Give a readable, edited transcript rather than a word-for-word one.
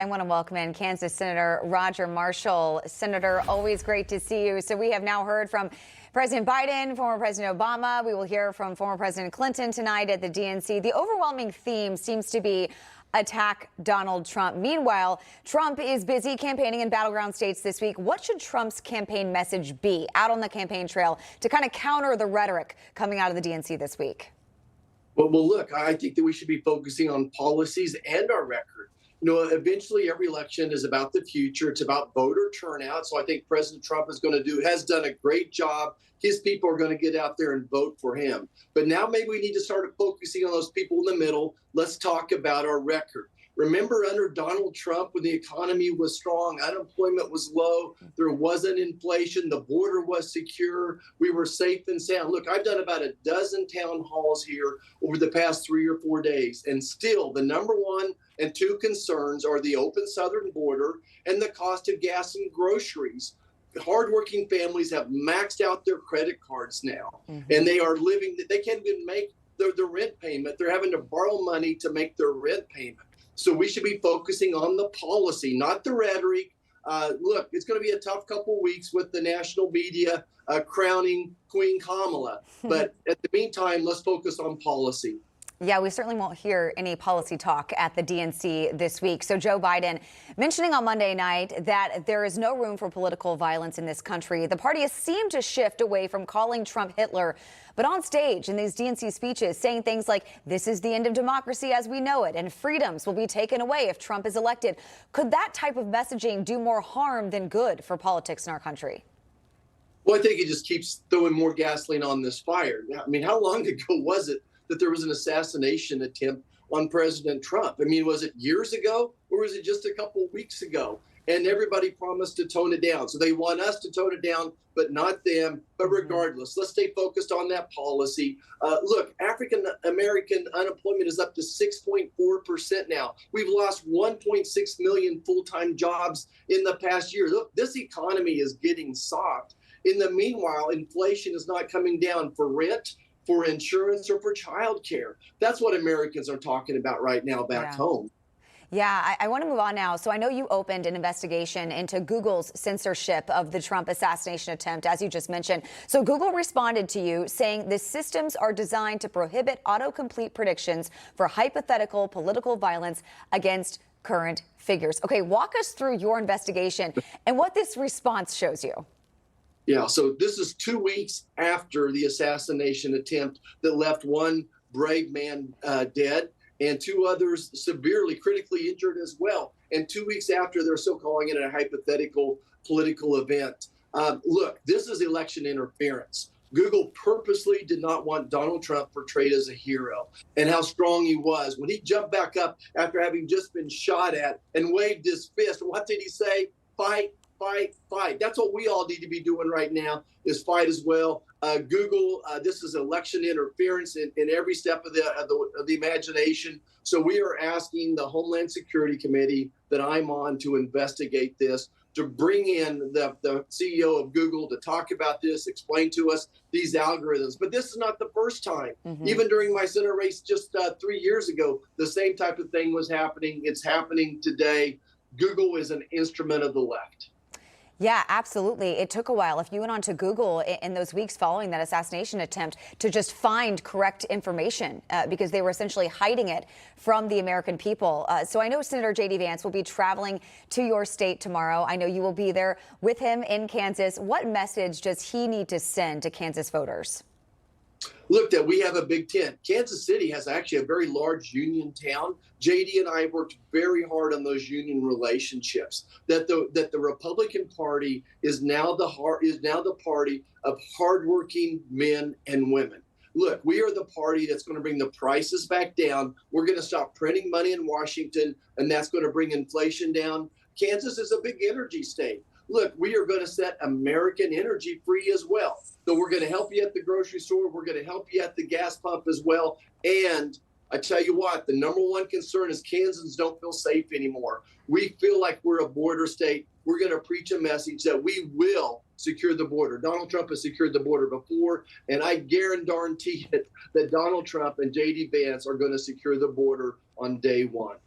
I want to welcome in Kansas Senator Roger Marshall. Senator, always great to see you. So we have now heard from President Biden, former President Obama. We will hear from former President Clinton tonight at the DNC. The overwhelming theme seems to be attack Donald Trump. Meanwhile, Trump is busy campaigning in battleground states this week. What should Trump's campaign message be out on the campaign trail to kind of counter the rhetoric coming out of the DNC this week? Well, look, I think that we should be focusing on policies and our record. Eventually every election is about the future. It's about voter turnout. So I think President Trump has done a great job. His people are going to get out there and vote for him. But now maybe we need to start focusing on those people in the middle. Let's talk about our record. Remember, under Donald Trump, when the economy was strong, unemployment was low, there wasn't inflation, the border was secure, we were safe and sound. Look, I've done about a dozen town halls here over the past 3 or 4 days, and still the number one and two concerns are the open southern border and the cost of gas and groceries. Hardworking families have maxed out their credit cards now, and they can't even make their rent payment. They're having to borrow money to make their rent payment. So we should be focusing on the policy, not the rhetoric. Look, it's going to be a tough couple of weeks with the national media crowning Queen Kamala. But at the meantime, let's focus on policy. Yeah, we certainly won't hear any policy talk at the DNC this week. So Joe Biden mentioning on Monday night that there is no room for political violence in this country. The party has seemed to shift away from calling Trump Hitler, but on stage in these DNC speeches saying things like this is the end of democracy as we know it and freedoms will be taken away if Trump is elected. Could that type of messaging do more harm than good for politics in our country? Well, I think it just keeps throwing more gasoline on this fire. I mean, how long ago was it that there was an assassination attempt on President Trump? I mean, was it years ago or was it just a couple of weeks ago? And everybody promised to tone it down. So they want us to tone it down, but not them. But regardless, let's stay focused on that policy. Look, African-American unemployment is up to 6.4% now. We've lost 1.6 million full-time jobs in the past year. Look, this economy is getting soft. In the meanwhile, inflation is not coming down for rent, for insurance, or for childcare. That's what Americans are talking about right now back home. Yeah, I want to move on now. So I know you opened an investigation into Google's censorship of the Trump assassination attempt, as you just mentioned. So Google responded to you saying the systems are designed to prohibit autocomplete predictions for hypothetical political violence against current figures. Okay, walk us through your investigation and what this response shows you. Yeah, so this is 2 weeks after the assassination attempt that left one brave man dead and two others severely critically injured as well. And 2 weeks after, they're still calling it a hypothetical political event. Look, this is election interference. Google purposely did not want Donald Trump portrayed as a hero and how strong he was. When he jumped back up after having just been shot at and waved his fist, what did he say? Fight, fight, fight. That's what we all need to be doing right now, is fight as well. Google, this is election interference in every step of the imagination. So we are asking the Homeland Security Committee that I'm on to investigate this, to bring in the CEO of Google to talk about this, explain to us these algorithms. But this is not the first time. Even during my Senate race just 3 years ago, the same type of thing was happening. It's happening today. Google is an instrument of the left. Yeah, absolutely. It took a while. If you went on to Google in those weeks following that assassination attempt to just find correct information because they were essentially hiding it from the American people. So I know Senator J.D. Vance will be traveling to your state tomorrow. I know you will be there with him in Kansas. What message does he need to send to Kansas voters? Look, that we have a big tent. Kansas City has actually a very large union town. JD and I have worked very hard on those union relationships. That the Republican Party is now the party of hardworking men and women. Look, we are the party that's going to bring the prices back down. We're going to stop printing money in Washington, and that's going to bring inflation down. Kansas is a big energy state. Look, we are going to set American energy free as well. So we're going to help you at the grocery store. We're going to help you at the gas pump as well. And I tell you what, the number one concern is Kansans don't feel safe anymore. We feel like we're a border state. We're going to preach a message that we will secure the border. Donald Trump has secured the border before, and I guarantee it that Donald Trump and J.D. Vance are going to secure the border on day one.